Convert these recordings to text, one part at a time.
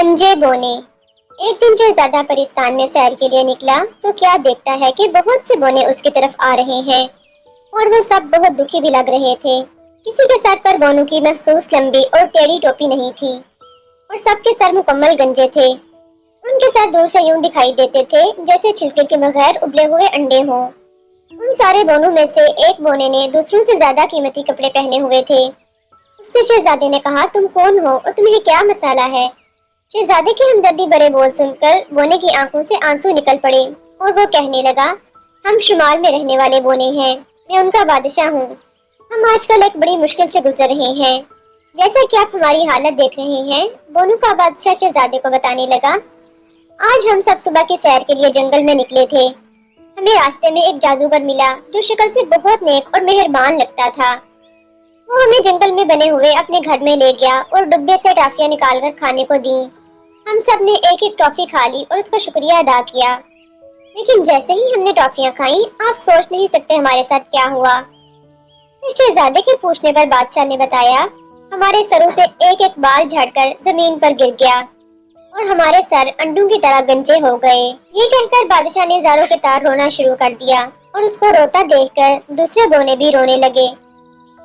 गंजे बोने। एक दिन शहजादा परिस्तान में सैर के लिए निकला तो क्या देखता है कि बहुत से बोने उसकी तरफ आ रहे हैं और वो सब बहुत दुखी भी लग रहे थे। किसी के सर पर बोनों की महसूस लंबी और टेढ़ी टोपी नहीं थी और सबके सर मुकम्मल गंजे थे। उनके सर दूर से यूं दिखाई देते थे जैसे छिलके के बगैर उबले हुए अंडे हों। उन सारे बोनों में से एक बोने ने दूसरों से ज्यादा कीमती कपड़े पहने हुए थे। उससे शहजादे ने कहा, तुम कौन हो और तुम्हें क्या मसाला है? शहजादे के हमदर्दी भरे बोल सुनकर बोने की आंखों से आंसू निकल पड़े और वो कहने लगा, हम शुमार में रहने वाले बोने हैं, मैं उनका बादशाह हूँ। हम आजकल एक बड़ी मुश्किल से गुजर रहे हैं, जैसा कि आप हमारी हालत देख रहे हैं। बोनों का बादशाह शहजादे को बताने लगा, आज हम सब सुबह की सैर के लिए जंगल में निकले थे। हमें रास्ते में एक जादूगर मिला जो शक्ल से बहुत नेक और मेहरबान लगता था। वो हमें जंगल में बने हुए अपने घर में ले गया और डिब्बे से टॉफियां निकालकर खाने को दी। हम सब ने एक एक टॉफी खा ली और उसका शुक्रिया अदा किया। लेकिन जैसे ही हमने टॉफियां खाई, आप सोच नहीं सकते हमारे साथ क्या हुआ। फिर शहजादे के पूछने पर बादशाह ने बताया, हमारे सरों से एक एक बाल झड़कर जमीन पर गिर गया और हमारे सर अंडों की तरह गंजे हो गए। ये कहकर बादशाह ने ज़ारों के तार रोना शुरू कर दिया और उसको रोता देखकर दूसरे बोने भी रोने लगे।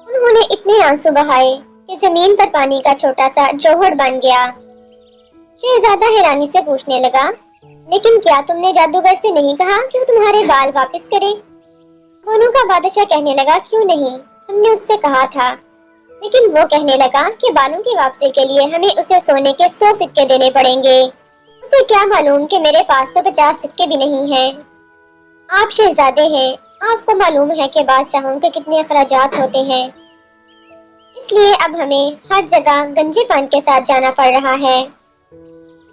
उन्होंने इतने आंसू बहाए कि जमीन पर पानी का छोटा सा जौहर बन गया। शहजादा हैरानी से पूछने लगा, लेकिन क्या तुमने जादूगर से नहीं कहा कि वो तुम्हारे बाल वापस करे? बोनों का बादशाह कहने लगा, क्यों नहीं, हमने उससे कहा था। लेकिन वो कहने लगा कि बालों की वापसी के लिए हमें उसे सोने के 100 सिक्के देने पड़ेंगे। उसे क्या मालूम कि मेरे पास तो 50 सिक्के भी नहीं हैं। आप शहजादे हैं, आपको मालूम है कि बादशाहों के कितने अखराजात होते हैं, इसलिए अब हमें हर जगह गंजेपन के साथ जाना पड़ रहा है।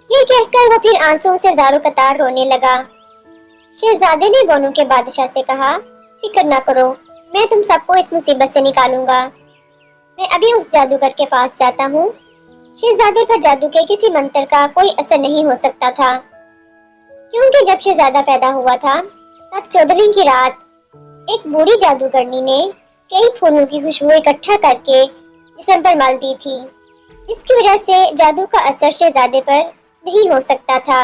ये कहकर वो फिर आंसुओं से ज़ारों कतार रोने लगा। शहजादे ने बोनों के बादशाह से कहा, फिक्र न करो, मैं तुम सबको इस मुसीबत से निकालूंगा। मैं अभी उस जादूगर के पास जाता हूँ। शहजादे पर जादू के किसी मंत्र का कोई असर नहीं हो सकता था, क्योंकि जब शहजादा पैदा हुआ था तब 14वीं की रात एक बूढ़ी जादूगरनी ने कई फूलों की खुशबू इकट्ठा करके जिस्म पर मल दी थी, जिसकी वजह से जादू का असर शहजादे पर नहीं हो सकता था।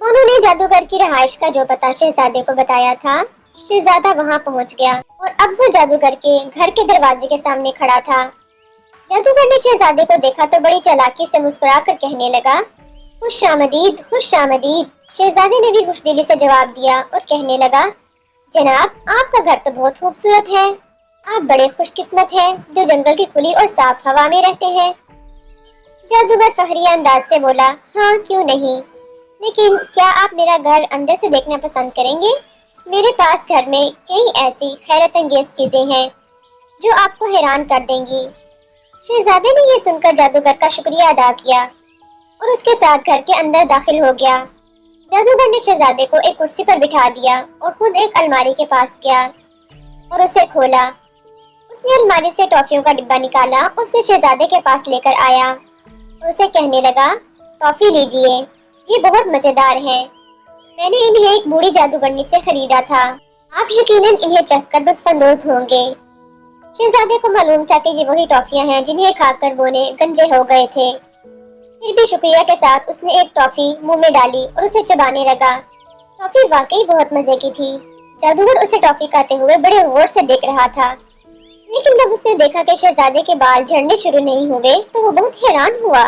उन्होंने जादूगर की रहाइश का जो पता शहजादे को बताया था, शहजादा वहां पहुंच गया और अब वो जादूगर के घर के दरवाजे के सामने खड़ा था। जादूगर ने शहजादे को देखा तो बड़ी चालाकी से मुस्कुरा कर कहने लगा, खुश आमदीद, खुश आमदीद। शहजादे ने भी खुशदिली से जवाब दिया और कहने लगा, जनाब, आपका घर तो बहुत खूबसूरत है। आप बड़े खुशकिस्मत हैं जो जंगल की खुली और साफ हवा में रहते हैं। जादूगर फखरिया अंदाज से बोला, हाँ क्यों नहीं, लेकिन क्या आप मेरा घर अंदर से देखना पसंद करेंगे? मेरे पास घर में कई ऐसी हैरत अंगेज चीजें हैं जो आपको हैरान कर देंगी। शहजादे ने ये सुनकर जादूगर का शुक्रिया अदा किया और उसके साथ घर के अंदर दाखिल हो गया। जादूगर ने शहजादे को एक कुर्सी पर बिठा दिया और खुद एक अलमारी के पास गया और उसे खोला। उसने अलमारी से टॉफियों का डिब्बा निकाला और उसे शहजादे के पास लेकर आया और उसे कहने लगा, टॉफी लीजिए, ये बहुत मजेदार है। मैंने इन्हें एक बूढ़ी जादूगरनी से खरीदा था। आप यकीनन इन्हें चखकर लुत्फानंदोज होंगे। शहजादे को मालूम था कि ये वही टॉफियां हैं जिन्हें खाकर बोने गंजे हो गए थे। फिर भी शुक्रिया के साथ उसने एक टॉफी मुंह में डाली और उसे चबाने लगा। टॉफी वाकई बहुत मजे की थी। जादूगर उसे टॉफी खाते हुए बड़े गौर से देख रहा था, लेकिन जब उसने देखा कि शहजादे के बाल झड़ने शुरू नहीं हुए तो वो बहुत हैरान हुआ।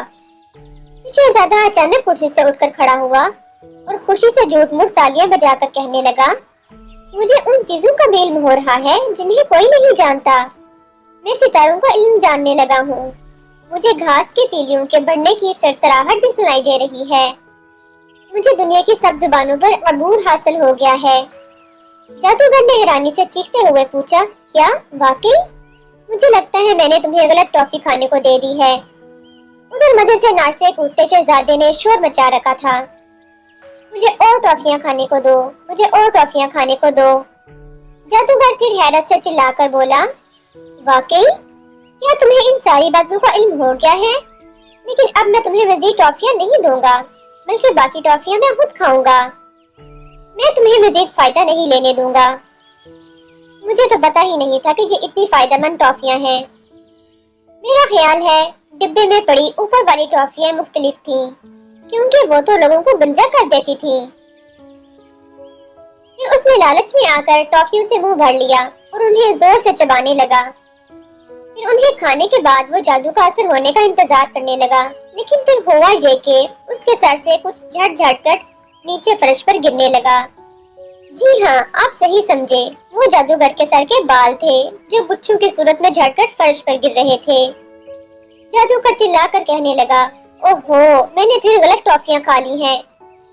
शहजादा अचानक कुर्सी से उठकर खड़ा हुआ और खुशी से झूठ मूठ तालियां बजाकर कहने लगा, मुझे उन चीजों का इल्म हो रहा है जिन्हें कोई नहीं जानता। मैं सितारों का इल्म जानने लगा हूँ। मुझे घास की तीलियों के बढ़ने की सरसराहट भी सुनाई दे रही है। मुझे दुनिया की सब जुबानों पर अबूर हासिल हो गया है। जादूगर ने हैरानी से चीखते हुए पूछा, क्या वाकई? मुझे लगता है मैंने तुम्हें गलत टॉफी खाने को दे दी है। उधर मजे से नाचते कूदते शहजादे ने शोर मचा रखा था, मुझे और टॉफियां खाने को दो, मुझे और टॉफियां खाने को दो। जादूगर फिर हैरत से चिल्लाकर बोला, वाकई? क्या तुम्हें इन सारी बातों का इल्म हो गया है? लेकिन अब मैं तुम्हें मजीद टॉफियां नहीं दूंगा, बल्कि बाकी टॉफियां मैं खुद खाऊंगा। मैं तुम्हें मजीद फायदा नहीं लेने दूंगा। मुझे तो पता ही नहीं था कि ये इतनी फायदेमंद टॉफियां हैं। मेरा ख्याल है डिब्बे में पड़ी ऊपर वाली टॉफियां मुख्तलिफ थीं, क्योंकि वो तो लोगों को गंजा कर देती थी। फिर उसने लालच में आकर टॉफियों से मुंह भर लिया और उन्हें जोर से चबाने लगा। फिर उन्हें खाने के बाद वो जादू का असर होने का इंतजार करने लगा, लेकिन फिर हुआ ये कि उसके सर से कुछ झट कर नीचे फर्श पर गिरने लगा। जी हाँ, आप सही समझे, वो जादूगर के सर के बाल थे जो गुच्छों की सूरत में झड़कर फर्श पर गिर रहे थे। जादूगर चिल्लाकर कहने लगा, ओहो, मैंने फिर गलत टॉफियां खा ली हैं।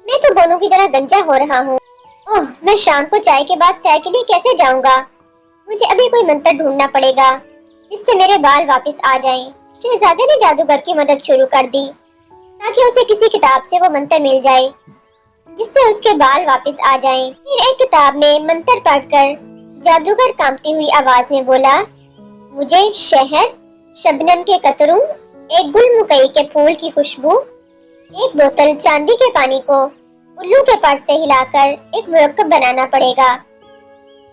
मैं तो बोनू की तरह गंजा हो रहा हूँ। ओह, मैं शाम को चाय के बाद सैर के लिए कैसे जाऊंगा? मुझे अभी कोई मंत्र ढूंढना पड़ेगा जिससे मेरे बाल वापस आ जाएं। शहजादे ने जादूगर की मदद शुरू कर दी ताकि उसे किसी किताब से वो मंत्र मिल जाए जिससे उसके बाल वापस आ जाएं। फिर एक किताब में मंत्र पढ़कर जादूगर कांपती हुई आवाज में बोला, मुझे शहद, शबनम के कतरों, एक गुलमुकई के फूल की खुशबू, एक बोतल चांदी के पानी को उल्लू के पर से हिलाकर एक मुरक्कब बनाना पड़ेगा।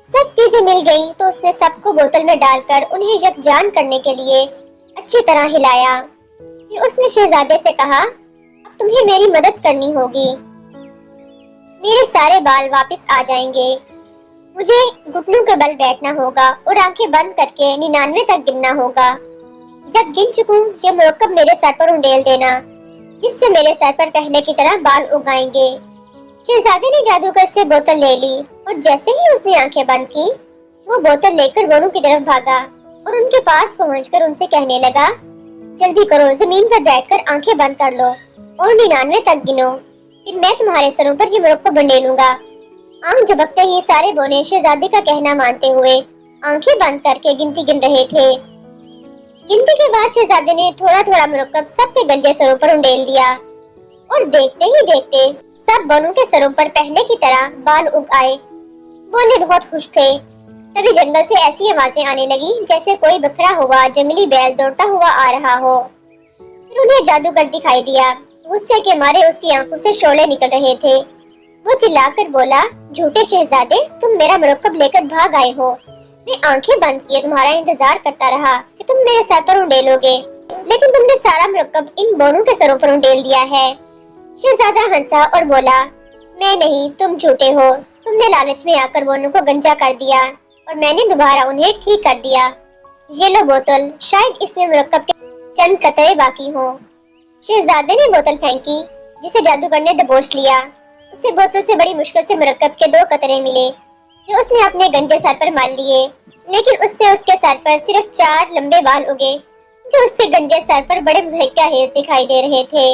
सब चीजें मिल गईं तो उसने सबको बोतल में डालकर उन्हें यकजान करने के लिए अच्छी तरह हिलाया। फिर उसने शहजादे से कहा, अब तुम्हें मेरी मदद करनी होगी। मेरे सारे बाल वापस आ जाएंगे। मुझे घुटनों के बल बैठना होगा और आंखें बंद करके 99 तक गिनना होगा। जब गिन चुकूं, ये मुरक्कब मेरे सर पर उंडेल देना, जिससे मेरे सर पर पहले की तरह बाल उगाएंगे। शहजादे ने जादूगर से बोतल ले ली और जैसे ही उसने आंखें बंद की, वो बोतल लेकर वोनू की तरफ भागा और उनके पास पहुंचकर उनसे कहने लगा, जल्दी करो, जमीन पर बैठकर आंखें बंद कर लो और 99 तक गिनो, फिर मैं तुम्हारे सरों पर ये मुरक्कब बंडेलूंगा। आंख झपकते ही सारे बोने शहजादे का कहना मानते हुए आंखें बंद करके गिनती गिन रहे थे। गिनती के बाद शहजादे ने थोड़ा थोड़ा मुरक्कब सबके गंजे सरों पर उंडेल दिया और देखते ही देखते सब बोनों के सरों पर पहले की तरह बाल उग आए। बोने बहुत खुश थे। तभी जंगल से ऐसी आवाजें आने लगी जैसे कोई बखरा हुआ जंगली बैल दौड़ता हुआ आ रहा हो। फिर उन्हें जादूगर दिखाई दिया। गुस्से के मारे उसकी आंखों से शोले निकल रहे थे। वो चिल्लाकर बोला, झूठे शहजादे, तुम मेरा मुरक्कब लेकर भाग आए हो। मैं आंखें बंद किए तुम्हारा इंतजार करता रहा कि तुम मेरे सर पर उंडेलोगे, लेकिन तुमने सारा मुरक्कब इन बोनों के सरों पर उंडेल दिया है। शहजादा हंसा और बोला, मैं नहीं, तुम झूठे हो। तुमने लालच में आकर बोनों को गंजा कर दिया और मैंने दोबारा उन्हें ठीक कर दिया। ये लो बोतल, शायद इसमें मुरक्कब के चंद कतरे बाकी हों। शहजादे ने बोतल फेंकी जिसे जादूगर ने दबोच लिया। उसे बोतल से बड़ी मुश्किल से मुरक्कब के 2 कतरे मिले जो उसने अपने गंजे सर पर मार लिए, लेकिन उससे उसके सर पर सिर्फ 4 लंबे बाल उगे जो उसके गंजे सर पर बड़े मुज़हिका हेज दिखाई दे रहे थे।